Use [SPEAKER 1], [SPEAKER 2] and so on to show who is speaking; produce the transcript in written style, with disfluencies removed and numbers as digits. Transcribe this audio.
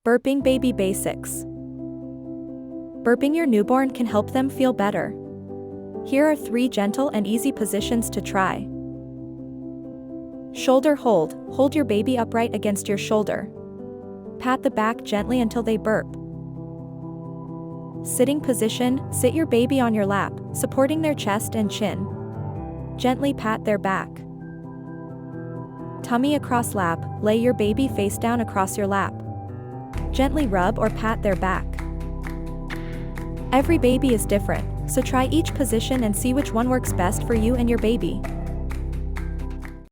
[SPEAKER 1] Burping baby basics. Burping your newborn can help them feel better. Here are 3 gentle and easy positions to try. Shoulder hold. Hold your baby upright against your shoulder. Pat the back gently until they burp. Sitting position. Sit your baby on your lap, supporting their chest and chin. Gently pat their back. Tummy across lap. Lay your baby face down across your lap. Gently rub or pat their back. Every baby is different, so try each position and see which one works best for you and your baby.